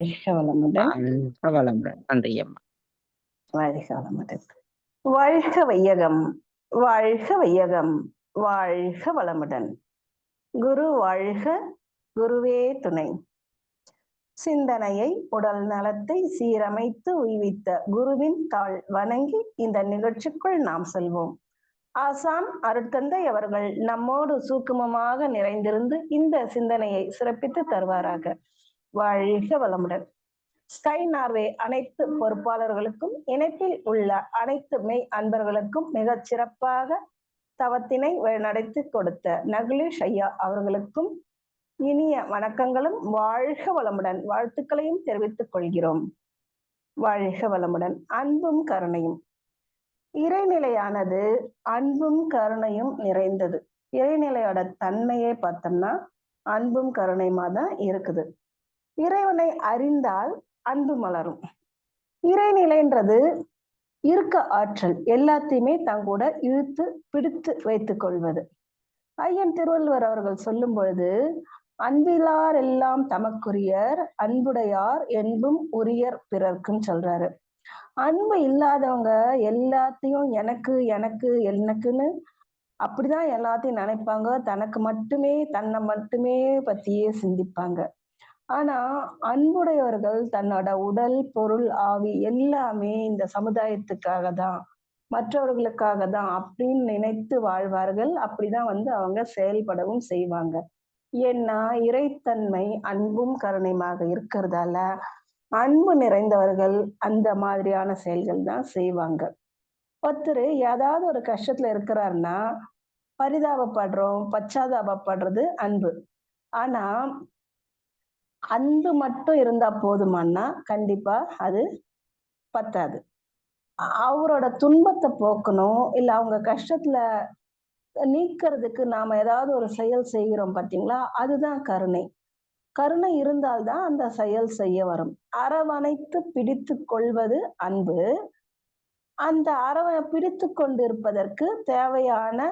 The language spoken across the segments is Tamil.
வாழ்க வளமுடன். வளமுடன். நன்றி அம்மா. வாழ்க வளமுடன். வாழ்க வையகம், வாழ்க வையகம், வாழ்க வளமுடன். குரு வாழ்க, குருவே துணை. சிந்தனையை உடல் நலத்தை சீரமைத்து உய்வித்த குருவின் தாள் வணங்கி இந்த நிகழ்ச்சிக்குள் நாம் செல்வோம். ஆசான் அருட்தந்தை அவர்கள் நம்மோடு சூக்குமமாக நிறைந்திருந்து இந்த சிந்தனையை சிறப்பித்து தருவாராக. வாழ்க வளமுடன். ஸ்கை நார்வே அனைத்து பொறுப்பாளர்களுக்கும் இணைப்பில் உள்ள அனைத்து மெய் அன்பர்களுக்கும் மிக சிறப்பாக தவத்தினை நடத்தி கொடுத்த நகுலேஷ் ஐயா அவர்களுக்கும் இனிய வணக்கங்களும் வாழ்க வளமுடன் வாழ்த்துக்களையும் தெரிவித்துக் கொள்கிறோம். வாழ்க வளமுடன். அன்பும் கருணையும். இறைநிலையானது அன்பும் கருணையும் நிறைந்தது. இறைநிலையோட தன்மையை பார்த்தோம்னா அன்பும் கருணையுமா தான் இருக்குது. இறைவனை அறிந்தால் அன்பு மலரும். இறைநிலைன்றது இருக்க ஆற்றல், எல்லாத்தையுமே தங்கூட இழுத்து பிடித்து வைத்துக் கொள்வது. ஐயன் திருவள்ளுவர் அவர்கள் சொல்லும் பொழுது, அன்பிலார் எல்லாம் தமக்குரியர், அன்புடையார் என்பும் உரியர் பிறர்க்குன்னு சொல்றாரு. அன்பு இல்லாதவங்க எல்லாத்தையும் எனக்கு எனக்கு எனக்குன்னு அப்படிதான் எல்லாத்தையும் நினைப்பாங்க. தனக்கு மட்டுமே, தன்னை மட்டுமே பத்தியே சிந்திப்பாங்க. ஆனா அன்புடையவர்கள் தன்னோட உடல், பொருள், ஆவி எல்லாமே இந்த சமுதாயத்துக்காக தான், மற்றவர்களுக்காக தான் அப்படின்னு நினைத்து வாழ்வார்கள். அப்படிதான் அவங்க செயல்படவும் செய்வாங்க. ஏன்னா இறைத்தன்மை அன்பும் கருணையுமாக இருக்கிறதால அன்பு நிறைந்தவர்கள் அந்த மாதிரியான செயல்கள் தான் செய்வாங்க. ஒருத்தர் ஏதாவது ஒரு கஷ்டத்துல இருக்கிறாருன்னா பரிதாபப்படுறோம், பச்சாதாபப்படுறது அன்பு. ஆனா அன்பு மட்டும் இருந்தா போதுமானா கண்டிப்பா அது பத்தாது. அவரோட துன்பத்தை போக்கணும், இல்ல அவங்க கஷ்டத்துல நீக்கிறதுக்கு நாம ஏதாவது ஒரு செயல் செய்கிறோம் பார்த்தீங்களா, அதுதான் கருணை. கருணை இருந்தால்தான் அந்த செயல் செய்ய வரும். அரவணைத்து பிடித்து கொள்வது அன்பு. அந்த பிடித்து கொண்டிருப்பதற்கு தேவையான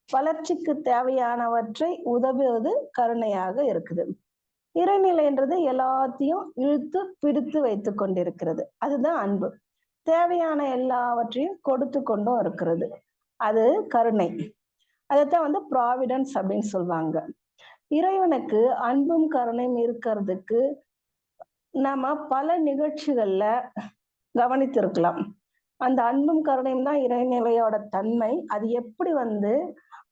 வளர்ச்சிக்கு தேவையானவற்றை உதவுவது கருணையாக இருக்குது. இறைநிலைன்றது எல்லாத்தையும் இழுத்து பிடித்து வைத்து கொண்டிருக்கிறது. அதுதான் அன்பு. தேவையான எல்லாவற்றையும் கொடுத்து கொண்டும் இருக்கிறது. அது கருணை. அதைத்தான் ப்ராவிடன்ஸ் அப்படின்னு சொல்லுவாங்க. இறைவனுக்கு அன்பும் கருணையும் இருக்கிறதுக்கு நாம பல நிகழ்ச்சிகள்ல கவனித்திருக்கலாம். அந்த அன்பும் கருணையும் தான் இறைநிலையோட தன்மை. அது எப்படி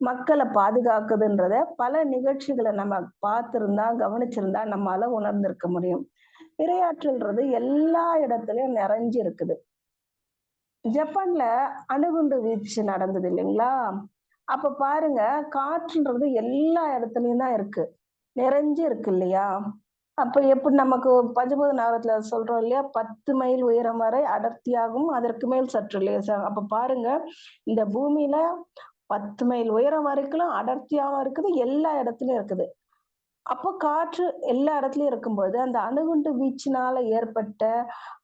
மக்களை பாதுகாக்குதுன்றத பல நிகழ்ச்சிகளை நம்ம பார்த்திருந்தா, கவனிச்சிருந்தா நம்மளால உணர்ந்திருக்க முடியும். இரையாற்றல்ன்றது எல்லா இடத்துலயும் நிறைஞ்சு இருக்குது. ஜப்பான்ல அணுகுண்டு வீச்சு நடந்தது இல்லைங்களா? அப்ப பாருங்க, காற்றுன்றது எல்லா இடத்துலயும் தான் இருக்கு, நிறைஞ்சு இருக்கு இல்லையா? அப்ப எப்படி நமக்கு பஞ்சபூத நகரத்துல சொல்றோம் இல்லையா, 10 மைல் உயரம் வரை அடர்த்தியாகும், அதற்கு மேல் சற்று லேசா. அப்ப பாருங்க, இந்த பூமியில 10 மைல் உயரம் வரைக்கும் அடர்த்தியாவும் இருக்குது, எல்லா இடத்துலயும் இருக்குது. அப்போ காற்று எல்லா இடத்துலயும் இருக்கும்போது அந்த அணுகுண்டு வீச்சினால ஏற்பட்ட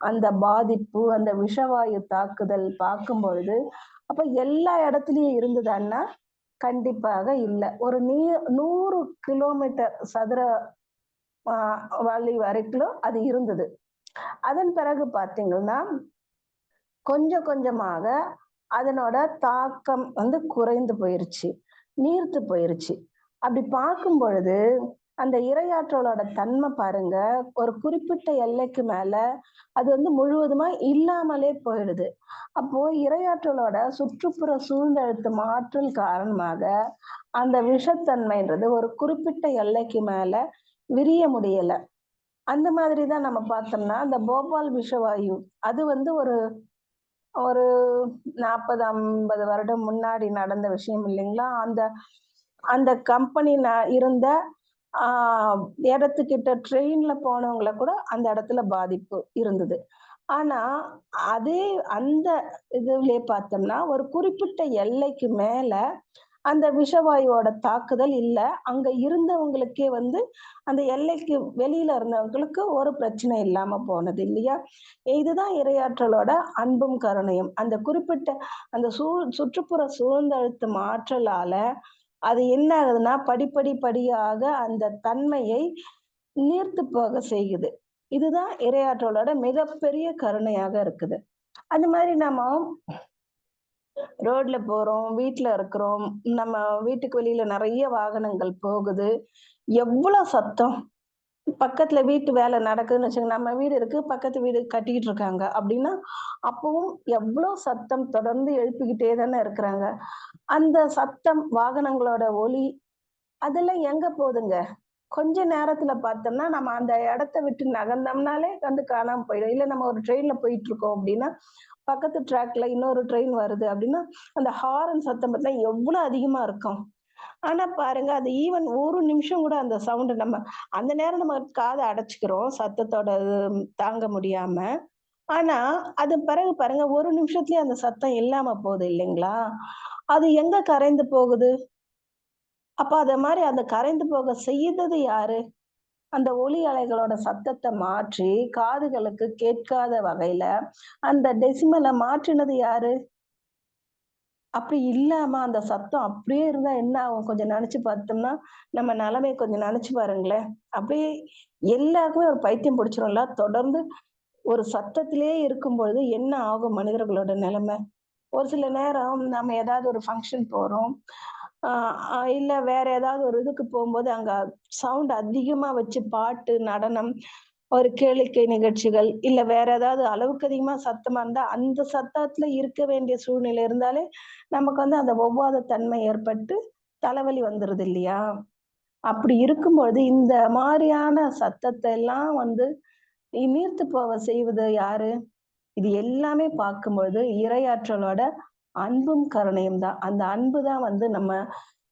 அந்த பாதிப்பு, அந்த விஷவாயு தாக்குதல் பார்க்கும் பொழுது அப்ப எல்லா இடத்துலயும் இருந்ததுன்னா கண்டிப்பாக இல்லை. ஒரு 100 கிலோமீட்டர் சதுர வழி வரைக்கும் அது இருந்தது. அதன் பிறகு பாத்தீங்கன்னா கொஞ்சம் கொஞ்சமாக அதனோட தாக்கம் குறைந்து போயிருச்சு, நீர்த்து போயிருச்சு. அப்படி பார்க்கும் பொழுது அந்த இரையாற்றலோட தன்மை பாருங்க, ஒரு குறிப்பிட்ட எல்லைக்கு மேல அது முழுவதுமா இல்லாமலே போயிடுது. அப்போ இரையாற்றலோட சுற்றுப்புற சூழ்ந்தழுத்தும் ஆற்றல் காரணமாக அந்த விஷத்தன்மைன்றது ஒரு குறிப்பிட்ட எல்லைக்கு மேல விரிய முடியல. அந்த மாதிரிதான் நம்ம பார்த்தோம்னா அந்த போபால் விஷவாயு அது ஒரு ஒரு 40-50 வருடம் முன்னாடி நடந்த விஷயம் இல்லைங்களா? அந்த அந்த கம்பெனி இருந்த இடத்துக்கிட்ட ட்ரெயின்ல போனவங்களை கூட அந்த இடத்துல பாதிப்பு இருந்தது. ஆனா அதே அந்த இதுலயே பார்த்தோம்னா ஒரு குறிப்பிட்ட எல்லைக்கு மேல அந்த விஷவாயுவோட தாக்குதல் இல்லை. அங்க இருந்தவங்களுக்கே அந்த எல்லைக்கு வெளியில இருந்தவங்களுக்கு ஒரு பிரச்சனை இல்லாம போனது இல்லையா? இதுதான் இரையாற்றலோட அன்பும் கருணையும். அந்த குறிப்பிட்ட அந்த சுற்றுப்புற சூழ்ந்தழுத்தும் ஆற்றலால அது என்ன ஆகுதுன்னா படிப்படியாக அந்த தன்மையை நீர்த்து போக செய்யுது. இதுதான் இறையாற்றலோட மிகப்பெரிய கருணையாக இருக்குது. அந்த மாதிரி நம்ம ரோட்ல போறோம், வீட்ல இருக்கிறோம். நம்ம வீட்டுக்கு வெளியில நெறைய வாகனங்கள் போகுது. எவ்வளோ சத்தம்! பக்கத்துல வீட்டு வேலை நடக்குதுன்னு வச்சுக்கங்க. நம்ம வீடு இருக்கு, பக்கத்து வீடு கட்டிக்கிட்டு இருக்காங்க. அப்டின்னா, அப்பவும் எவ்ளோ சத்தம் தொடர்ந்து எழுப்பிக்கிட்டே தானே இருக்கிறாங்க. அந்த சத்தம், வாகனங்களோட ஒலி அதெல்லாம் எங்க போதுங்க? கொஞ்ச நேரத்துல பார்த்தோம்னா, நம்ம அந்த இடத்த விட்டு நகர்ந்தோம்னாலே வந்து காணாம போயிடும். இல்ல நம்ம ஒரு ட்ரெயின்ல போயிட்டுருக்கோம் அப்டின்னா, பக்கத்து ட்ராக்ல இன்னொரு ட்ரெயின் வருது அப்டின்னா, அந்த ஹாரன் சத்தம் பார்த்தா எவ்ளோ அதிகமா இருக்கும். ஆனா பாருங்க, அது ஈவன் ஒரு நிமிஷம் கூட அந்த சவுண்ட் நம்ம அந்த நேரம் நம்ம காத அடைச்சுக்கிறோம். சத்தத்தோட தாங்க முடியாம. ஆனா, அது பிறகு பாருங்க, ஒரு நிமிஷத்துலயே அந்த சத்தம் இல்லாம போகுது இல்லைங்களா? அது எங்க கரைந்து போகுது? அப்ப அத மாரி அந்த கரைந்து போக செய்தது யாரு? அந்த ஒலி அலைகளோட சத்தத்த மாற்றி, காதுகளுக்கு கேட்காத வகையில, அந்த டெசிமல மாற்றினது யாரு? அப்படி இல்லாம அந்த சத்தம் அப்படியே இருந்தா என்ன ஆகும்? கொஞ்சம் நெனச்சு பார்த்தோம்னா, நம்ம நெலைமைய கொஞ்சம் நெனச்சு பாருங்களேன். அப்படியே எல்லாருக்குமே ஒரு பைத்தியம் பிடிச்சிரும்ல. தொடர்ந்து ஒரு சத்தத்திலேயே இருக்கும்பொழுது என்ன ஆகும் மனிதர்களோட நெலைமை? ஒரு சில நேரம் நம்ம ஏதாவது ஒரு ஃபங்ஷன் போறோம். அ இல்ல வேற ஏதாவது ஒரு இதுக்கு போம்போது, அங்க சவுண்ட் அதிகமா வச்சு பாட்டு, நடனம், ஒரு கேளிக்கை நிகழ்ச்சிகள், இல்ல வேற ஏதாவது அளவுக்கு அதிகமா சத்தமா இருந்தா, அந்த சத்தத்துல இருக்க வேண்டிய சூழ்நிலை இருந்தாலே, நமக்கு வந்து அந்த ஒவ்வாத தன்மை ஏற்பட்டு தலைவலி வந்துருது இல்லையா? அப்படி இருக்கும்பொழுது, இந்த மாரியான சத்தத்த எல்லாம் வந்து நீர்த்து போக செய்வது யாரு? இது எல்லாமே பார்க்கும்பொழுது, இறையாற்றலோட அன்பும், கருணையும் தான். அந்த அன்பு தான் வந்து நம்ம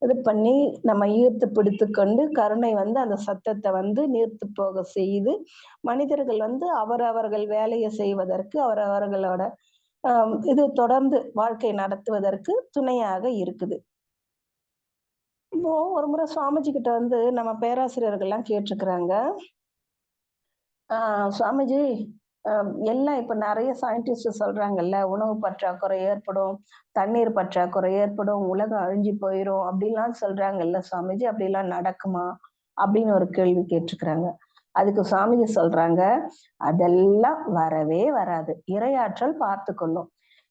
இது பண்ணி, நம்ம ஈர்த்து பிடித்துக்கொண்டு, கருணை வந்து அந்த சத்தத்த வந்து நீர்த்து போக செய்து, மனிதர்கள் வந்து அவரவர்கள் வேலைய செய்வதற்கு, அவரவர்களோட இது தொடர்ந்து வாழ்க்கை நடத்துவதற்கு துணையாக இருக்குது. இப்போ ஒரு முறை சுவாமிஜி கிட்ட வந்து நம்ம பேராசிரியர்கள்லாம் கேட்டுருக்கிறாங்க. ஆ சுவாமிஜி, அ எல்லாம் இப்ப நெறைய சயின்டிஸ்ட் சொல்றாங்கல்ல, உணவு பற்றாக்குறை ஏற்படும், தண்ணீர் பற்றாக்குறை ஏற்படும், உலகம் அழிஞ்சு போயிரும் அப்படிலாம் சொல்றாங்கல்ல சுவாமிஜி, அப்படிலாம் நடக்குமா? அப்படின்னு ஒரு கேள்வி கேட்டுருக்கிறாங்க. அதுக்கு சுவாமிஜி சொல்றாங்க, அதெல்லாம் வரவே வராது. இறையாற்றல் பார்த்துக்கொள்ளும்.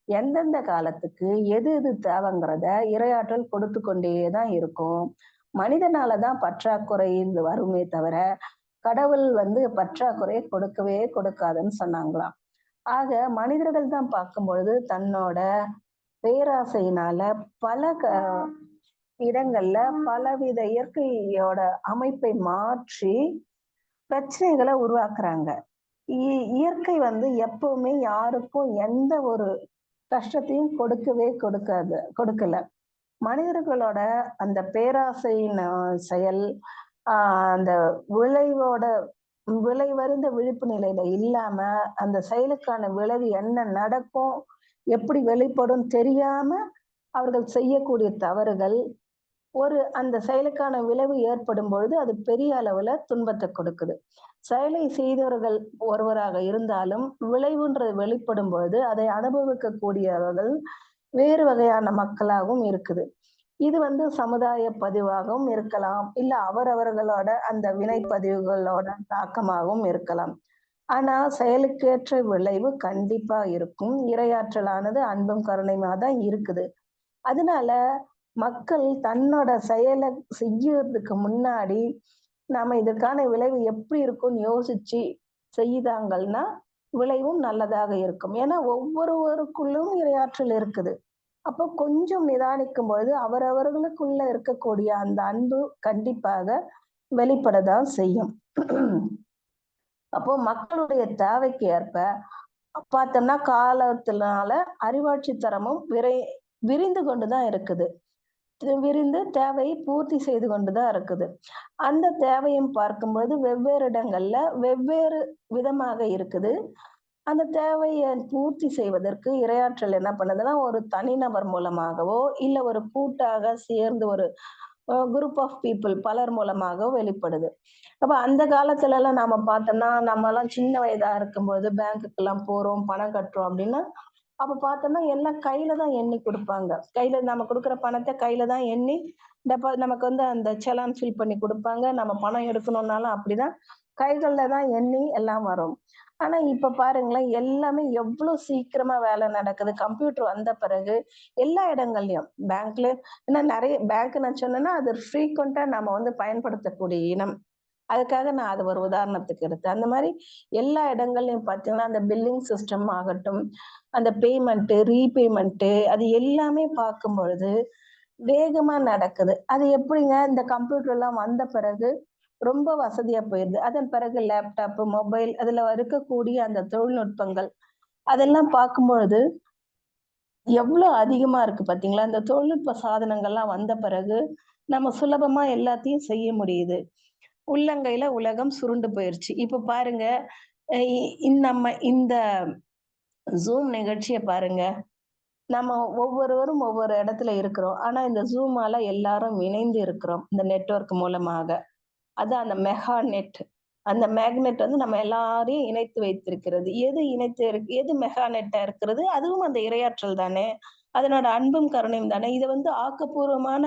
எந்தெந்த காலத்துக்கு எது எது தேவைங்கிறத இறையாற்றல் கொடுத்து கொண்டே தான் இருக்கும். மனிதனால தான் பற்றாக்குறை இது வருமே தவிர, கடவுள் வந்து பற்றாக்குறைய கொடுக்கவே கொடுக்காதுன்னு சொன்னாங்களாம். ஆக மனிதர்கள் தான் பார்க்கும்பொழுது தன்னோட பேராசையினால பல இடங்கள்ல பலவித இயற்கையோட அமைப்பை மாற்றி பிரச்சனைகள உருவாக்குறாங்க. இயற்கை வந்து எப்பவுமே யாருக்கும் எந்த ஒரு கஷ்டத்தையும் கொடுக்கவே கொடுக்கல. மனிதர்களோட அந்த பேராசையின் செயல், அந்த விளைவோட விளைவறிந்த விழிப்பு நிலையில இல்லாம, அந்த செயலுக்கான விளைவு என்ன நடக்கும்? எப்படி வெளிப்படும் தெரியாம அவர்கள் செய்யக்கூடிய தவறுகள், அந்த செயலுக்கான விளைவு ஏற்படும் பொழுது, அது பெரிய அளவுல துன்பத்த கொடுக்குது. செயலை செய்தவர்கள் ஒருவராக இருந்தாலும், விளைவுன்றது வெளிப்படும் பொழுது, அதை அனுபவிக்கக்கூடியவர்கள் வேறு வகையான மக்களாகவும் இருக்குது. இது வந்து சமுதாய பதிவாகவும் இருக்கலாம். இல்ல அவரவர்களோட அந்த வினை பதிவுகளோட தாக்கமாகவும் இருக்கலாம். ஆனா, செயலுக்கேற்ற விளைவு கண்டிப்பா இருக்கும். இறையாற்றலானது அன்பும் கருணையுமா தான் இருக்குது. அதனால மக்கள் தன்னோட செயல செய்யறதுக்கு முன்னாடி, நாம இதற்கான விளைவு எப்படி இருக்கும்னு யோசிச்சு செய்தாங்கன்னா, விளைவும் நல்லதாக இருக்கும். ஏன்னா, ஒவ்வொருவருக்குள்ளும் இறையாற்றல் இருக்குது. அப்போ கொஞ்சம் நிதானிக்கும் பொழுது, அவரவர்களுக்குள்ள இருக்கக்கூடிய அந்த அன்பு கண்டிப்பாக வெளிப்படத்தான் செய்யும். அப்போ மக்களுடைய தேவைக்கு ஏற்ப பார்த்தோம்னா, காலத்தினால அறிவாட்சி தரமும் விரிந்து கொண்டு தான் இருக்குது. விரிந்து தேவையை பூர்த்தி செய்து கொண்டு தான் இருக்குது. அந்த தேவையும் பார்க்கும்போது வெவ்வேறு இடங்கள்ல வெவ்வேறு விதமாக இருக்குது. அந்த தேவைய பூர்த்தி செய்வதற்கு இரையாற்றல் என்ன பண்ணுதுன்னா, ஒரு தனிநபர் மூலமாகவோ, இல்ல ஒரு கூட்டாக சேர்ந்து ஒரு குரூப் ஆஃப் பீப்பிள் பலர் மூலமாகவோ வெளிப்படுது. அப்ப அந்த காலத்துலலாம் நாம பார்த்தோம்னா, நம்மலாம் சின்ன வயதா இருக்கும்போது பேங்க்குக்குலாம் போறோம், பணம் கட்டுறோம் அப்டின்னா, அப்ப பார்த்தோம்னா எல்லாம் கையில தான் எண்ணி குடுப்பாங்க. கையில நம்ம குடுக்குற பணத்த கையில தான் எண்ணி, நமக்கு வந்து அந்த செலான் ஃபில் பண்ணி குடுப்பாங்க. நம்ம பணம் எடுக்கணும்னாலும் அப்படிதான். கைகள்ல தான் எண்ணி எல்லாம் வரும். ஆனா இப்ப பாருங்களேன், எல்லாமே எவ்ளோ சீக்கிரமா வேலை நடக்குது. கம்ப்யூட்டர் வந்த பிறகு எல்லா இடங்கள்லயும் பேங்க்ல ஏன்னா நெறைய பேங்க் நான் சொன்னேன்னா, அது ஃப்ரீக்வென்ட்டா நம்ம வந்து பயன்படுத்தக்கூடிய இனம். அதுக்காக நான் அது ஒரு உதாரணத்துக்கு எடுத்தேன். அந்த மாரி எல்லா இடங்கள்லயும் பார்த்தீங்கன்னா, அந்த பில்லிங் சிஸ்டம் ஆகட்டும், அந்த பேமெண்ட்டு, ரீபேமெண்ட்டு அது எல்லாமே பார்க்கும் பொழுது வேகமா நடக்குது. அது எப்படிங்க இந்த கம்ப்யூட்டர்லாம் வந்த பிறகு ரொம்ப வசதியா போயிருது. அதன் பிறகு லேப்டாப், மொபைல் அதுல இருக்கக்கூடிய அந்த தொழில்நுட்பங்கள், அதெல்லாம் பார்க்கும்பொழுது எவ்ளோ அதிகமா இருக்கு பார்த்தீங்களா? இந்த தொழில்நுட்ப சாதனங்கள்லாம் வந்த பிறகு, நம்ம சுலபமா எல்லாத்தையும் செய்ய முடியுது. உள்ளங்கையில உலகம் சுருண்டு போயிருச்சு. இப்ப பாருங்க, அ இ நம்ம இந்த Zoom நிகழ்ச்சிய பாருங்க. நம்ம ஒவ்வொருவரும் ஒவ்வொரு இடத்துல இருக்கிறோம். ஆனா இந்த Zoomஆல எல்லாரும் இணைந்து இருக்கிறோம். இந்த நெட்வொர்க் மூலமாக. அதான் அந்த மெகா நெட். அந்த மேக்னெட் வந்து நம்ம எல்லாரையும் இணைத்து வைத்திருக்கிறது. எது இணைத்து எது மெகா நெட்டா இருக்கிறது? அதுவும் அந்த இரையாற்றல் தானே! அதனோட அன்பும் கருணையும் தானே! இத வந்து ஆக்கப்பூர்வமான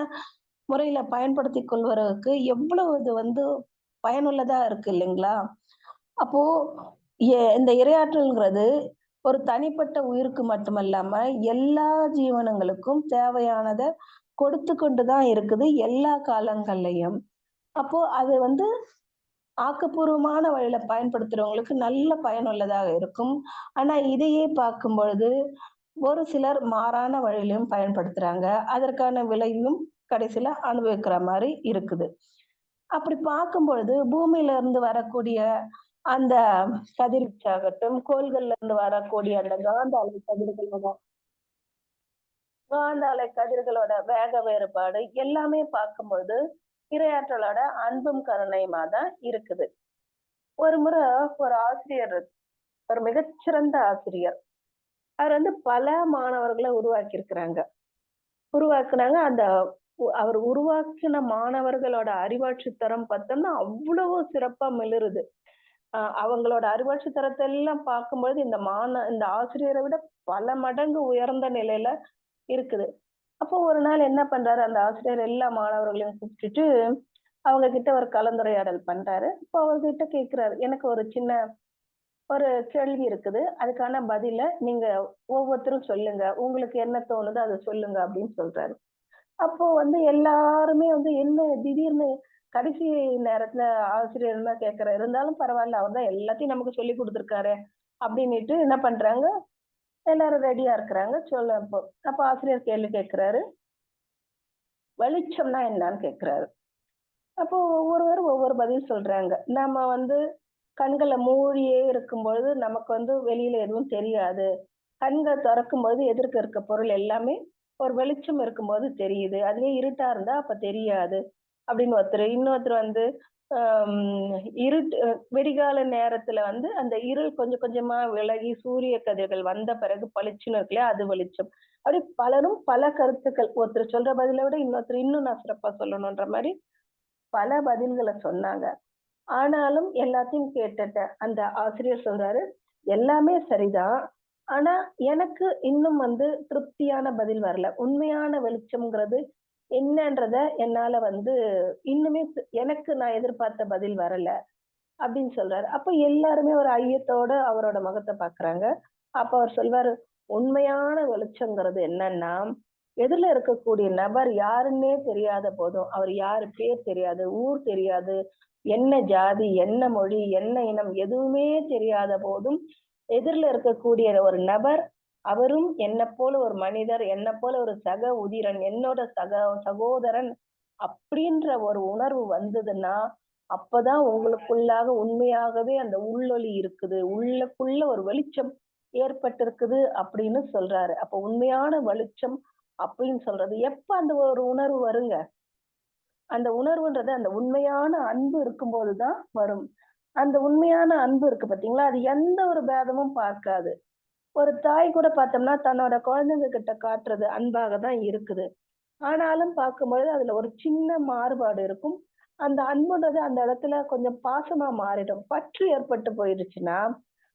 முறையில பயன்படுத்திக் கொள்வதற்கு எவ்வளவு இது வந்து பயனுள்ளதா இருக்கு இல்லைங்களா? அப்போ இந்த இரையாற்றல்ங்கிறது ஒரு தனிப்பட்ட உயிருக்கு மட்டுமல்லாம, எல்லா ஜீவனங்களுக்கும் தேவையானத கொடுத்து கொண்டு தான் இருக்குது எல்லா காலங்கள்லயும். அப்போ அது வந்து ஆக்கப்பூர்வமான வழியில பயன்படுத்துறவங்களுக்கு நல்ல பயனுள்ளதாக இருக்கும். ஆனா இதையே பார்க்கும் பொழுது, ஒரு சிலர் மாறான வழியிலும் பயன்படுத்துறாங்க. அதற்கான விளைவும் கடைசியில அனுபவிக்கிற மாரி இருக்குது. அப்படி பார்க்கும் பொழுது, பூமியில இருந்து வரக்கூடிய அந்த கதிர்வீச்சாகட்டும், கோள்கள்ல இருந்து வரக்கூடிய அந்த காந்த அலை கதிர்களோட வேக வேறுபாடு எல்லாமே பார்க்கும்பொழுது, இரையாற்றலோட அன்பும் கருணையுமா தான் இருக்குது. ஒரு முறை ஒரு ஆசிரியர் ஒரு மிகச்சிறந்த ஆசிரியர். அவர் வந்து பல மாணவர்கள உருவாக்கியிருக்கிறாங்க. உருவாக்குனாங்க. அந்த அவர் உருவாக்கின மாணவர்களோட அறிவாட்சி தரம் பார்த்தோம்னா, அவ்வளவு சிறப்பா மிளிருது. அவங்களோட அறிவாட்சி தரத்த எல்லாம் பார்க்கும்போது, இந்த ஆசிரியரை விட பல மடங்கு உயர்ந்த நிலையில இருக்குது. அப்போ ஒரு நாள் என்ன பண்றாரு, அந்த ஆசிரியர் எல்லா மாணவர்களையும் கூப்பிட்டுட்டு, அவங்க கிட்ட ஒரு கலந்துரையாடல் பண்றாரு. அப்போ அவர்கிட்ட கேட்கிறாரு, "எனக்கு ஒரு சின்ன ஒரு கேள்வி இருக்குது. அதுக்கான பதில நீங்க ஒவ்வொருத்தரும் சொல்லுங்க. உங்களுக்கு என்ன தோணுதோ அத சொல்லுங்க அப்படின்னு சொல்றாரு. அப்போ வந்து எல்லாருமே வந்து என்ன திடீர்னு கடைசி நேரத்துல ஆசிரியர் தான் கேட்கிறாரு. இருந்தாலும் பரவாயில்ல. அவர் தான் எல்லாத்தையும் நமக்கு சொல்லிக் குடுத்துருக்காரே அப்படின்னுட்டு என்ன பண்றாங்க, எல்லாரும் ரெடியா இருக்கிறாங்க. சொல்ல அப்போ. அப்ப ஆசிரியர் கேள்வி கேட்கிறாரு. வெளிச்சம்னா என்னான்னு கேட்கிறாரு. அப்போ ஒவ்வொருவரும் ஒவ்வொரு பதில் சொல்றாங்க. நாம வந்து கண்கள மூடியே இருக்கும்பொழுது நமக்கு வந்து வெளியில எதுவும் தெரியாது. கண்கள் தொறக்கும்போது எதிர்க்க இருக்க பொருள் எல்லாமே ஒரு வெளிச்சம் இருக்கும்போது தெரியுது. அதுவே இருட்டா இருந்தா அப்ப தெரியாது. அப்படின்னு ஒருத்தரு. இன்னொருத்தர் வந்து விடிகால நேரத்துல வந்து அந்த இருள் கொஞ்சம் கொஞ்சமா விலகி சூரிய கதிர்கள் வந்த பிறகு பளிச்சுன்னு இருக்கு இல்லையா? அது வெளிச்சம். அப்படி பலரும் பல கருத்துக்கள். ஒருத்தர் சொல்ற பதில விட இன்னொருத்தர் இன்னும் நான் சிறப்பா சொல்லணுன்ற மாரி பல பதில்கள சொன்னாங்க. ஆனாலும் எல்லாத்தையும் கேட்டுட்டு அந்த ஆசிரியர் சொல்றாரு, "எல்லாமே சரிதான். ஆனா, எனக்கு இன்னும் வந்து திருப்தியான பதில் வரல. உண்மையான வெளிச்சம்ங்கிறது என்னன்றத என்னால வந்து இன்னுமே எனக்கு நான் எதிர்பார்த்த பதில் வரல." அப்படின்னு சொல்றாரு. அப்ப எல்லாருமே ஒரு ஐயத்தோட அவரோட முகத்த பார்க்குறாங்க. அப்ப அவர் சொல்வாரு, "உண்மையான வெளிச்சம்ங்கிறது என்னன்னா, எதிர்ல இருக்கக்கூடிய நபர் யாருன்னே தெரியாத போதும், அவர் யாரு பேர் தெரியாது, ஊர் தெரியாது, என்ன ஜாதி, என்ன மொழி, என்ன இனம் எதுவுமே தெரியாத போதும், எதிர்ல இருக்கக்கூடிய ஒரு நபர், அவரும் என்னப் போல ஒரு மனிதர், என்னப் போல ஒரு சக உதிரன், என்னோட சகோதரன் அப்படின்ற ஒரு உணர்வு வந்ததுன்னா, அப்பதான் உங்களுக்குள்ளாக உண்மையாகவே அந்த உள்ளொளி இருக்குது. உள்ளுக்குள்ள ஒரு வெளிச்சம் ஏற்பட்டிருக்குது அப்படின்னு சொல்றாரு. அப்ப உண்மையான வெளிச்சம் அப்படின்னு சொல்றது எப்ப அந்த ஒரு உணர்வு வருங்க? அந்த உணர்வுன்றது அந்த உண்மையான அன்பு இருக்கும்போது தான் வரும். அந்த உண்மையான அன்பு இருக்கு பார்த்தீங்களா? அது எந்த ஒரு பேதமும் பார்க்காது. ஒரு தாய் கூட பார்த்தோம்னா, தன்னோட குழந்தைங்க கிட்ட காட்டுறது அன்பாக தான் இருக்குது. ஆனாலும் பார்க்கும்பொழுது அதுல ஒரு சின்ன மாறுபாடு இருக்கும். அந்த அன்புன்றது அந்த இடத்துல கொஞ்சம் பாசமா மாறிடும். பற்று ஏற்பட்டு போயிடுச்சுன்னா,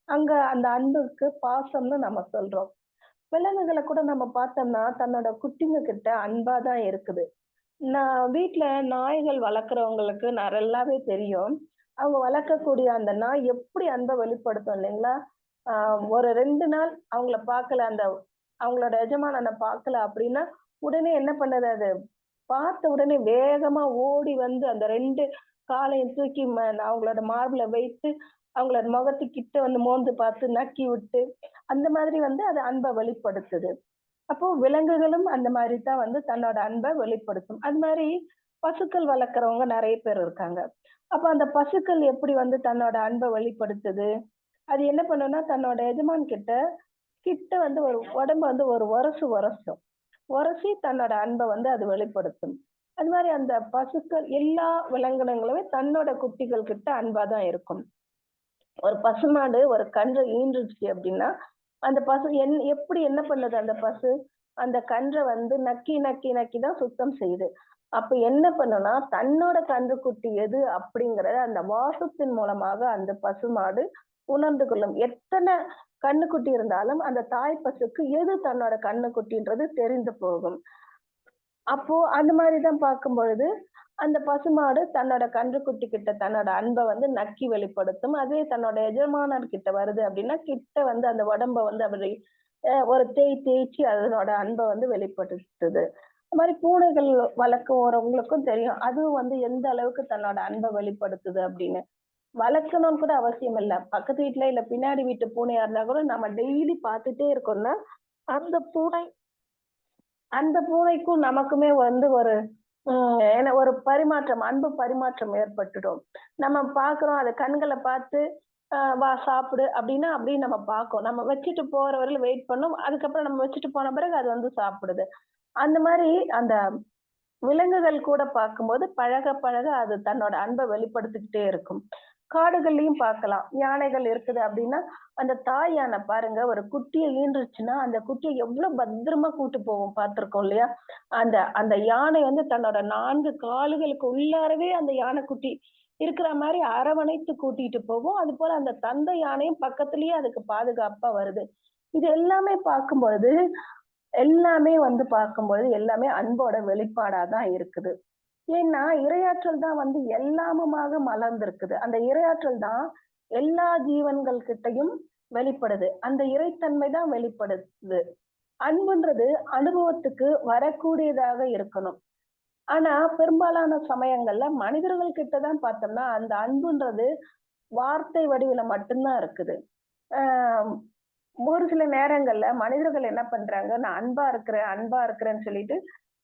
அங்க அந்த அன்புக்கு பாசம்னு நம்ம சொல்றோம். விலங்குகள கூட நம்ம பார்த்தோம்னா, தன்னோட குட்டிங்க கிட்ட அன்பா தான் இருக்குது. நான் வீட்ல நாய்கள் வளர்க்குறவங்களுக்கு நல்லாவே தெரியும். அவங்க வளர்க்கக்கூடிய அந்த நாய் எப்படி அன்பை வெளிப்படுத்தும் இல்லைங்களா? ஒரு 2 நாள் அவங்கள பார்க்கல, அவங்களோட எஜமானன பார்க்கல அப்படின்னா, உடனே என்ன பண்ணுது அது? பார்த்த உடனே வேகமா ஓடி வந்து அந்த 2 காலையும் தூக்கி அவங்களோட மார்புல வைத்து, அவங்களோட முகத்துக்கிட்ட வந்து மோந்து பார்த்து நக்கி விட்டு, அந்த மாதிரி வந்து அது அன்ப வெளிப்படுத்துது. அப்போ விலங்குகளும் அந்த மாதிரி தான் வந்து தன்னோட அன்ப வெளிப்படுத்தும். அது மாரி பசுக்கள் வளர்க்குறவங்க நெறைய பேர் இருக்காங்க. அப்ப அந்த பசுக்கள் எப்படி வந்து தன்னோட அன்ப வெளிப்படுத்துது? அது என்ன பண்ணும்னா, தன்னோட எஜமான் கிட்ட கிட்ட வந்து ஒரு உடம்ப வந்து ஒரு உரசும். உரசி தன்னோட அன்ப வந்து அது வெளிப்படுத்தும். அது மாரி அந்த பசுக்கள் எல்லா விலங்கினங்களுமே தன்னோட குட்டிகள் கிட்ட அன்பா தான் இருக்கும். ஒரு பசுமாடு ஒரு கன்று ஈன்றுச்சு அப்படின்னா, அந்த பசு எப்படி என்ன பண்ணுது அந்த பசு? அந்த கன்ற வந்து நக்கி தான் சுத்தம் செய்யுது. அப்ப என்ன பண்ணும்னா, தன்னோட கன்றுக்குட்டி எது அப்படிங்கிறத அந்த வாசத்தின் மூலமாக அந்த பசுமாடு உணர்ந்து கொள்ளும். எத்தன கன்னுக்குட்டி இருந்தாலும் அந்த தாய் பசுக்கு எது தன்னோட கன்னுக்குட்டின்றது தெரிந்து போகும். அப்போ அந்த மாரி தான் பார்க்கும்பொழுது, அந்த பசுமாடு தன்னோட கன்றுக்குட்டி கிட்ட தன்னோட அன்ப வந்து நக்கி வெளிப்படுத்தும். அதே தன்னோட எஜமானர் கிட்ட வருது அப்டின்னா, கிட்ட வந்து அந்த உடம்ப வந்து அப்படி ஒரு தேய்ச்சு அதனோட அன்ப வந்து வெளிப்படுத்துது. அது மாரி பூனைகள் வளர்க்குறவங்களுக்கும் தெரியும். அதுவும் வந்து எந்த அளவுக்கு தன்னோட அன்ப வெளிப்படுத்துது அப்படின்னு. வளர்க்கணும்னு கூட அவசியம் இல்ல. பக்கத்து வீட்ல இல்ல பின்னாடி வீட்டு பூனையா இருந்தா கூட நம்ம டெய்லி பார்த்துட்டே இருக்கோம்னா, அந்த பூனை அந்த பூனைக்கும் நமக்குமே வந்து ஒரு ஏன்னா ஒரு பரிமாற்றம், அன்பு பரிமாற்றம் ஏற்பட்டுடும். நம்ம பார்க்குறோம், அது கண்கள பார்த்து, "வா சாப்பிடு" அப்படின்னா, அப்படியே நம்ம பார்க்கும். நம்ம வச்சுட்டு போற வரையிலும் வெயிட் பண்ணும். அதுக்கப்புறம் நம்ம வச்சுட்டு போன பிறகு அது வந்து சாப்பிடுது. அந்த மாரி அந்த விலங்குகள் கூட பார்க்கும்போது பழக அது தன்னோட அன்ப வெளிப்படுத்திக்கிட்டே இருக்கும். காடுகள்லயும் பார்க்கலாம். யானைகள் இருக்குது அப்டின்னா, அந்த தாய் யானை பாருங்க ஒரு குட்டிய ஈன்றுச்சுன்னா, அந்த குட்டிய எவ்ளோ பத்திரமா கூட்டு போகும் பார்த்துருக்கோம் இல்லையா? அந்த அந்த யானை வந்து தன்னோட 4 காலுகளுக்கு உள்ளாரவே அந்த யானைக்குட்டி இருக்கிற மாரி அரவணைத்து கூட்டிட்டு போகும். அதுபோல அந்த தந்தை யானையும் பக்கத்திலேயே அதுக்கு பாதுகாப்பா வருது. இது எல்லாமே பார்க்கும்பொழுது எல்லாமே அன்போட வெளிப்பாடா தான் இருக்குது. ஏன்னா, இரையாற்றல் தான் வந்து எல்லாமுமாக மலர்ந்திருக்குது. அந்த இரையாற்றல் தான் எல்லா ஜீவன்கள் கிட்டயும் வெளிப்படுது. அந்த இறைத்தன்மை தான் வெளிப்படுது. அன்புன்றது அனுபவத்துக்கு வரக்கூடியதாக இருக்கணும். ஆனா, பெரும்பாலான சமயங்கள்ல மனிதர்கள் கிட்ட தான் பார்த்தோம்னா, அந்த அன்புன்றது வார்த்தை வடிவில மட்டும் தான் இருக்குது. அ ஒரு சில நேரங்கள்ல மனிதர்கள் என்ன பண்றாங்க, நான் அன்பா இருக்கிறேன்னு சொல்லிட்டு,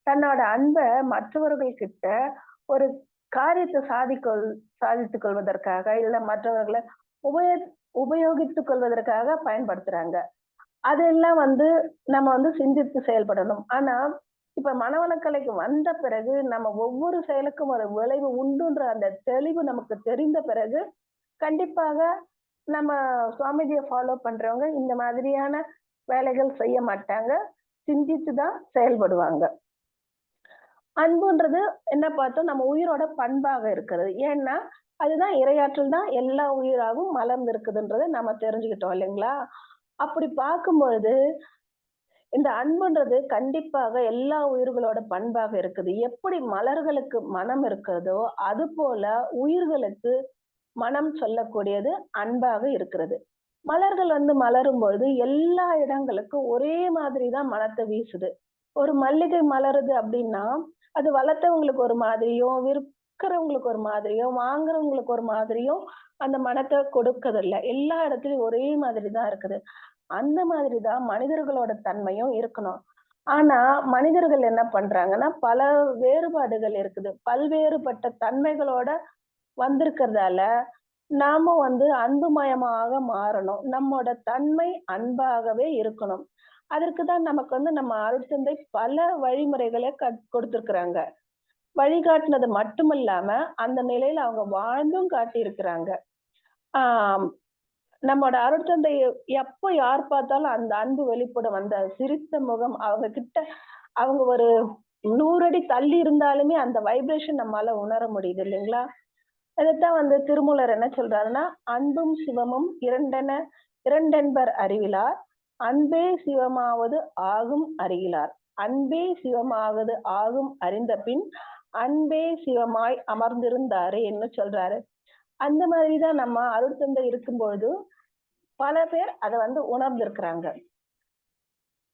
தன்னோட அன்ப மற்றவர்கள் கிட்ட ஒரு காரியத்த சாதித்துக் கொள்வதற்காக, இல்ல மற்றவர்கள உபயோ உபயோகித்துக் கொள்வதற்காக பயன்படுத்துறாங்க. அதெல்லாம் வந்து நம்ம வந்து சிந்தித்து செயல்படணும். ஆனா, இப்ப மனவளக்கலைக்கு வந்த பிறகு, நம்ம ஒவ்வொரு செயலுக்கும் ஒரு விளைவு உண்டுன்ற அந்த தெளிவு நமக்கு தெரிந்த பிறகு, கண்டிப்பாக நம்ம சுவாமிஜிய ஃபாலோ பண்றவங்க இந்த மாதிரியான வேலைகள் செய்ய மாட்டாங்க. சிந்தித்து தான் செயல்படுவாங்க. அன்புன்றது என்ன பார்த்தோம், நம்ம உயிரோட பண்பாக இருக்கிறது. ஏன்னா, அதுதான் இரையாற்றல் தான் எல்லா உயிராகவும் மலர்ந்து இருக்குதுன்றத நம்ம தெரிஞ்சுக்கிட்டோம் இல்லைங்களா? அப்படி பார்க்கும்பொழுது, இந்த அன்புன்றது கண்டிப்பாக எல்லா உயிர்களோட பண்பாக இருக்குது. எப்படி மலர்களுக்கு மனம் இருக்கிறதோ, அதுபோல உயிர்களுக்கு மனம் சொல்லக்கூடியது அன்பாக இருக்கிறது. மலர்கள் வந்து மலரும்பொழுது எல்லா இடங்களுக்கும் ஒரே மாதிரி தான் மணத்த வீசுது. ஒரு மல்லிகை மலருது அப்படின்னா, அது வளர்த்தவங்களுக்கு ஒரு மாதிரியும், விற்கிறவங்களுக்கு ஒரு மாதிரியும், வாங்குறவங்களுக்கு ஒரு மாதிரியும் அந்த மணத்த கொடுக்கதில்ல. எல்லா இடத்துலயும் ஒரே மாதிரி தான் இருக்குது. அந்த மாதிரி தான் மனிதர்களோட தன்மையும் இருக்கணும். ஆனா, மனிதர்கள் என்ன பண்றாங்கன்னா, பல வேறுபாடுகள் இருக்குது. பல்வேறுபட்ட தன்மைகளோட வந்திருக்கிறதால, நாம வந்து அன்புமயமாக மாறணும். நம்மோட தன்மை அன்பாகவே இருக்கணும். அதற்கு தான் நமக்கு வந்து நம்ம அருட்தந்தை பல வழிமுறைகள கொடுத்திருக்கிறாங்க. வழிகாட்டுனது மட்டுமல்லாம, அந்த நிலையில அவங்க வாழ்ந்தும் காட்டியிருக்கிறாங்க. ஆம். நம்மோட அருட்தந்தை எப்போ யார் பார்த்தாலும் அந்த அன்பு வெளிப்படும். அந்த சிரித்த முகம் அவங்க கிட்ட அவங்க ஒரு 100 அடி தள்ளி இருந்தாலுமே அந்த வைப்ரேஷன் நம்மால உணர முடியுது இல்லைங்களா? அதத்தான் வந்து திருமூலர் என்ன சொல்றாருன்னா, "அன்பும் சிவமும் இரண்டென்பர் அறிவிலார். அன்பே சிவமாவது ஆகும் அறிகிலார். அன்பே சிவமாவது ஆகும் அறிந்த பின், அன்பே சிவமாய் அமர்ந்திருந்தாரேன்னு" சொல்றாரு. அந்த மாதிரி தான் நம்ம அருட்தந்தை இருக்கும்பொழுது பல பேர் அத வந்து உணர்ந்திருக்கிறாங்க.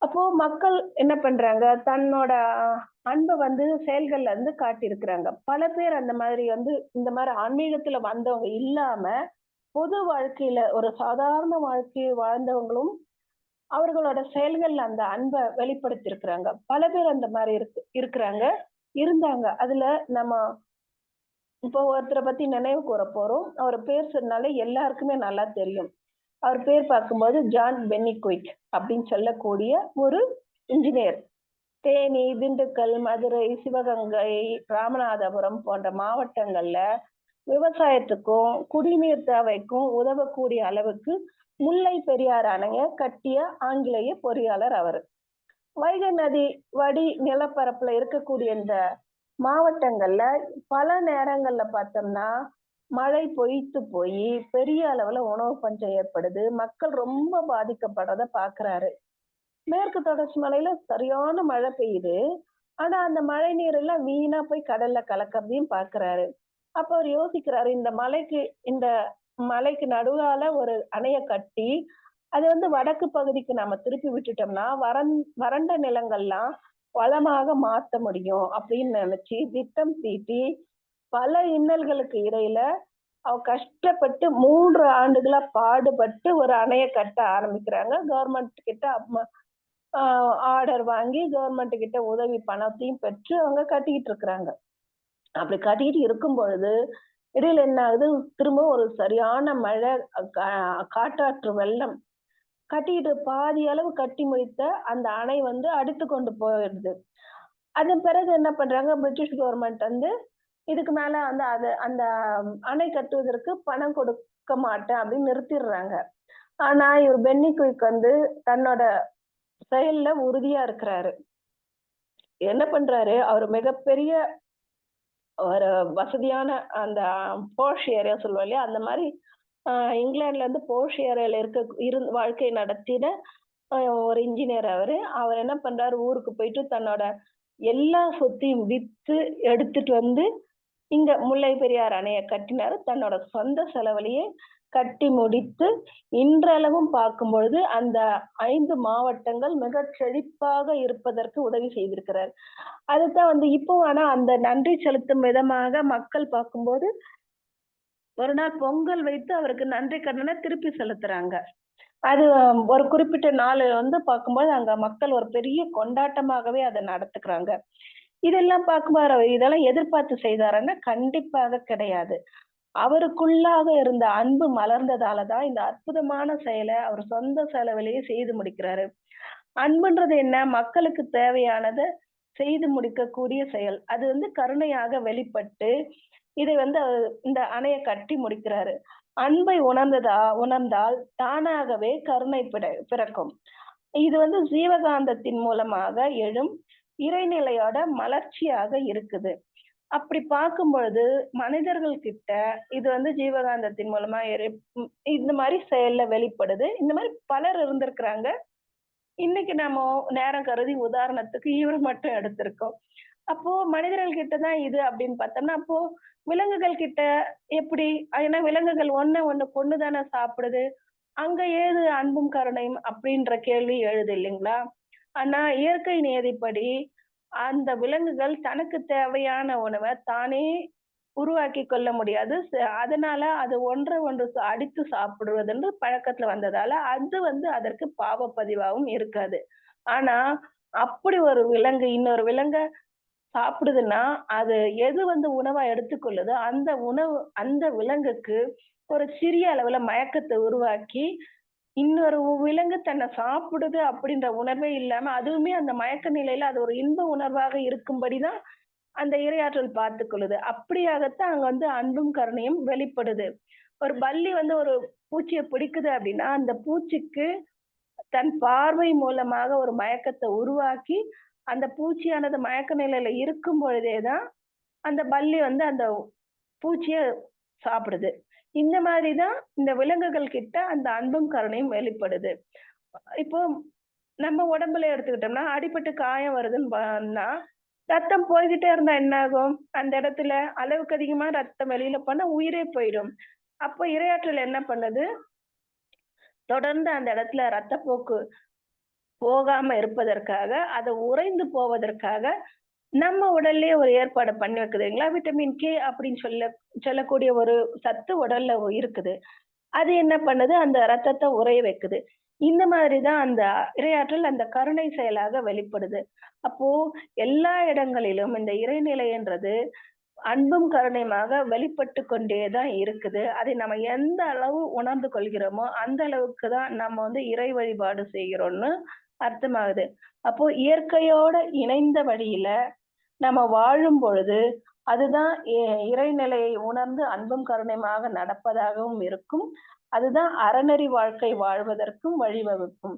அப்போ மக்கள் என்ன பண்றாங்க, தன்னோட அன்ப வந்து செயல்கள்ல இருந்து காட்டியிருக்கிறாங்க. பல பேர் அந்த மாதிரி வந்து இந்த மாரி ஆன்மீகத்துல வந்தவங்க இல்லாம, பொது வாழ்க்கையில ஒரு சாதாரண வாழ்க்கை வாழ்ந்தவங்களும், அவர்களோட செயல்கள்ல அந்த அன்ப வெளிப்படுத்தியிருக்கிறாங்க. பல பேர் அந்த மாரி இருக்கிறாங்க, இருந்தாங்க. அதுல நம்ம இப்போ ஒருத்தர பத்தி நினைவு கூரப் போறோம். அவரு பேர் சொன்னாலே எல்லாருக்குமே நல்லா தெரியும். அவர் பேர் பார்க்கும்போது ஜான் பென்னிகுயிக் அப்படின்னு சொல்லக்கூடிய ஒரு இன்ஜினியர். தேனி, திண்டுக்கல், மதுரை, சிவகங்கை, ராமநாதபுரம் போன்ற மாவட்டங்கள்ல விவசாயத்துக்கும், குடிநீர் தேவைக்கும் உதவக்கூடிய அளவுக்கு முல்லை பெரியாறு அணைய கட்டிய ஆங்கிலேய பொறியாளர் அவரு. வைகை நதி வடி நிலப்பரப்புல இருக்கக்கூடிய இந்த மாவட்டங்கள்ல பல நேரங்கள்ல பார்த்தோம்னா, மழை பொய்த்து போயி பெரிய அளவுல உணவு பஞ்சம் ஏற்படுது. மக்கள் ரொம்ப பாதிக்கப்படுறத பார்க்குறாரு. மேற்கு தொடர்ச்சி மலையில சரியான மழை பெய்யுது. ஆனா, அந்த மழை நீர் எல்லாம் வீணா போய் கடல்ல கலக்கறதையும் பார்க்குறாரு. அப்ப அவரு யோசிக்கிறாரு, இந்த மலைக்கு நடுவால ஒரு அணைய கட்டி, அது வந்து வடக்கு பகுதிக்கு நாம திருப்பி விட்டுட்டோம்னா, வறண்ட நிலங்கள்லாம் வளமாக மாத்த முடியும் அப்படின்னு நினைச்சு திட்டம் தீட்டி, பல இன்னல்களுக்கு இடையில கஷ்டப்பட்டு 3 ஆண்டுகளா பாடுபட்டு ஒரு அணைய கட்ட ஆரம்பிக்கிறாங்க. கவர்மெண்ட் கிட்ட ஆ ஆர்டர் வாங்கி கவர்மெண்ட் கிட்ட உதவி பணத்தையும் பெற்று அவங்க கட்டிக்கிட்டு இருக்கிறாங்க. அப்படி கட்டிக்கிட்டு இருக்கும் பொழுது, இடையில என்ன ஆகுது, திரும்ப ஒரு சரியான மழை, கா காட்டாற்று வெள்ளம். கட்டிக்கிட்டு பாதி அளவு கட்டி முடித்த அந்த அணை வந்து அடித்து கொண்டு போயிடுது. அதன் பிறகு என்ன பண்றாங்க, பிரிட்டிஷ் கவர்மெண்ட் வந்து இதுக்கு மேல வந்து அந்த அணை கட்டுவதற்கு பணம் கொடுக்க மாட்டேன் அப்படின்னு நிறுத்திடுறாங்க. ஆனா, இவர் பென்னி குயிக் வந்து தன்னோட செயல்ல உறுதியா இருக்கிறாரு. என்ன பண்றாரு, அவரு மிகப்பெரிய ஒரு வசதியான அந்த போஷ் ஏரியா சொல்லுவோம் இல்லையா? அந்த மாரி அ இங்கிலாந்துல இருந்து போஷ் ஏரியால வாழ்க்கை நடத்தின அ ஒரு இன்ஜினியர் அவரு. அவர் என்ன பண்றாரு, ஊருக்கு போயிட்டு தன்னோட எல்லா சொத்தையும் வித்து எடுத்துட்டு வந்து இங்க முல்லை பெரியாறு அணைய கட்டினாரு. தன்னோட சொந்த செலவுலயே கட்டி முடித்து, இன்றளவும் பார்க்கும்பொழுது அந்த 5 மாவட்டங்கள் மிகச் செழிப்பாக இருப்பதற்கு உதவி செய்திருக்கிறார். அதுதான் வந்து இப்போ ஆனா அந்த நன்றி செலுத்தும் விதமாக மக்கள் பார்க்கும்போது, ஒரு நாள் பொங்கல் வைத்து அவருக்கு நன்றி கடன திருப்பி செலுத்துறாங்க. அது ஒரு குறிப்பிட்ட நாள் வந்து பார்க்கும்போது, அங்க மக்கள் ஒரு பெரிய கொண்டாட்டமாகவே அத நடத்துக்கிறாங்க. இதெல்லாம் பார்க்கும்போது அவர் இதெல்லாம் எதிர்பார்த்து செய்தாரான்னா, கண்டிப்பாக கிடையாது. அவருக்குள்ளாக இருந்த அன்பு மலர்ந்ததால தான் இந்த அற்புதமான செயல அவர் சொந்த செலவிலேயே செய்து முடிக்கிறாரு. அன்புன்றது என்ன? மக்களுக்கு தேவையானத செய்து முடிக்கக்கூடிய செயல். அது வந்து கருணையாக வெளிப்பட்டு, இதை வந்து இந்த அணைய கட்டி முடிக்கிறாரு. அன்பை உணர்ந்தால் தானாகவே கருணை பிறக்கும். இது வந்து ஜீவகாந்தத்தின் மூலமாக எழும் இறைநிலையோட மலர்ச்சியாக இருக்குது. அப்படி பார்க்கும் பொழுது மனிதர்கள் கிட்ட இது வந்து ஜீவகாந்தத்தின் மூலமா இந்த மாரி செயல்ல வெளிப்படுது. இந்த மாரி பலர் இருந்திருக்கிறாங்க. இன்னைக்கு நம்ம நேரம் கருதி உதாரணத்துக்கு இவர மட்டும் எடுத்திருக்கோம். அப்போ மனிதர்கள் கிட்ட தான் இது அப்படின்னு பார்த்தோம்னா, அப்போ விலங்குகள் கிட்ட எப்படி? ஏன்னா விலங்குகள் ஒண்ண ஒண்ணு கொன்னு தானே சாப்பிடுது. அங்க ஏது அன்பும் கருணையும் அப்படின்ற கேள்வி எழுது இல்லைங்களா? ஆனா இயற்கை நியதிப்படி அந்த விலங்குகள் தனக்கு தேவையான உணவ தானே உருவாக்கிக் கொள்ள முடியாது. அதனால அது ஒன்றை ஒன்று அடித்து சாப்பிடுவதென்று பழக்கத்துல வந்ததால, அது வந்து அதற்கு பாவப்பதிவாவும் இருக்காது. ஆனா, அப்படி ஒரு விலங்கு இன்னொரு விலங்க சாப்பிடுதுன்னா, அது எது வந்து உணவா எடுத்துக்கொள்ளுதோ, அந்த விலங்குக்கு ஒரு சிறிய அளவுல மயக்கத்த உருவாக்கி, இன்னொரு விலங்கு தன்ன சாப்பிடுது அப்படின்ற உணர்வே இல்லாம, அதுவுமே அந்த மயக்க நிலையில அது ஒரு இன்ப உணர்வாக இருக்கும்படி தான் அந்த இரையாற்றல் பார்த்துக்கொள்ளுது. அப்படியாகத்தான் அங்க வந்து அன்பும், கருணையும் வெளிப்படுது. ஒரு பல்லி வந்து ஒரு பூச்சிய பிடிக்குது அப்படின்னா, அந்த பூச்சிக்கு தன் பார்வை மூலமாக ஒரு மயக்கத்த உருவாக்கி, அந்த பூச்சியானது மயக்க நிலையில இருக்கும் பொழுதே தான், அந்த பல்லி வந்து அந்த பூச்சிய சாப்பிடுது. இந்த மாதிரி தான் இந்த விலங்குகள் கிட்ட அந்த அன்பும், கருணையும் வெளிப்படுது. இப்போ நம்ம உடம்புல எடுத்துக்கிட்டோம்னா, அடிபட்டு காயம் வருதுன்னு வந்தா, ரத்தம் போய்க்கிட்டே இருந்தா என்ன ஆகும்? அந்த இடத்துல அளவுக்கு அதிகமா ரத்தம் வெளியில போனா உயிரே போயிடும். அப்போ இரையாற்றல் என்ன பண்ணுது? தொடர்ந்து அந்த இடத்துல ரத்தப்போக்கு போகாம இருப்பதற்காக, அத உறைந்து போவதற்காக, நம்ம உடல்லயே ஒரு ஏற்பாடு பண்ணி வைக்குதுங்களா, விட்டமின் கே அப்படின்னு சொல்லக்கூடிய ஒரு சத்து உடல்ல இருக்குது. அது என்ன பண்ணுது? அந்த ரத்தத்த உறைய வைக்குது. இந்த மாதிரி தான் அந்த இரையாற்றல் அந்த கருணை செயலாக வெளிப்படுது. அப்போ எல்லா இடங்களிலும் இந்த இறைநிலைன்றது அன்பும் கருணையுமாக வெளிப்பட்டு கொண்டே தான் இருக்குது. அதை நம்ம எந்த அளவு உணர்ந்து கொள்கிறோமோ, அந்த அளவுக்கு தான் நம்ம இறை வழிபாடு செய்கிறோம்னு அர்த்தமாகுது. அப்போ இயற்கையோட இணைந்த வழியில நம்ம வாழும் பொழுது, அதுதான் இறைநிலையை உணர்ந்து அன்பும் கருணையுமாக நடப்பதாகவும் இருக்கும். அதுதான் அறநெறி வாழ்க்கை வாழ்வதற்கும் வழிவகுக்கும்.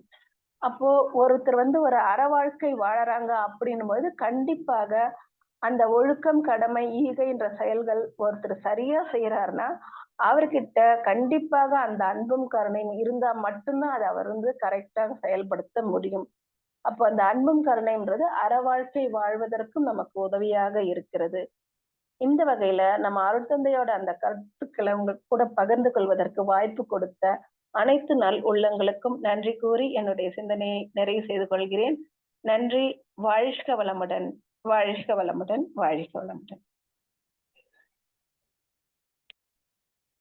அப்போ ஒருத்தர் ஒரு அற வாழ்க்கை வாழறாங்க அப்படின்னும்போது, கண்டிப்பாக அந்த ஒழுக்கம், கடமை, ஈகைன்ற செயல்கள் ஒருத்தர் சரியா செய்றாருன்னா, அவர்கிட்ட கண்டிப்பாக அந்த அன்பும், கருணையும் இருந்தா மட்டும் தான் அத அவர் கரெக்ட்டா செயல்படுத்த முடியும். அப்ப அந்த அன்பும், கருணைன்றது அற வாழ்க்கை வாழ்வதற்கும் நமக்கு உதவியாக இருக்கிறது. இந்த வகையில நம்ம அருட்தந்தையோட அந்த கருத்துக்கள உங்க கூட பகிர்ந்து கொள்வதற்கு வாய்ப்பு கொடுத்த அனைத்து நல் உள்ளங்களுக்கும் நன்றி கூறி என்னுடைய சிந்தனையை நிறைவு செய்து கொள்கிறேன். நன்றி. வாழ்க வளமுடன். வாழ்க வளமுடன். வாழ்க வளமுடன்.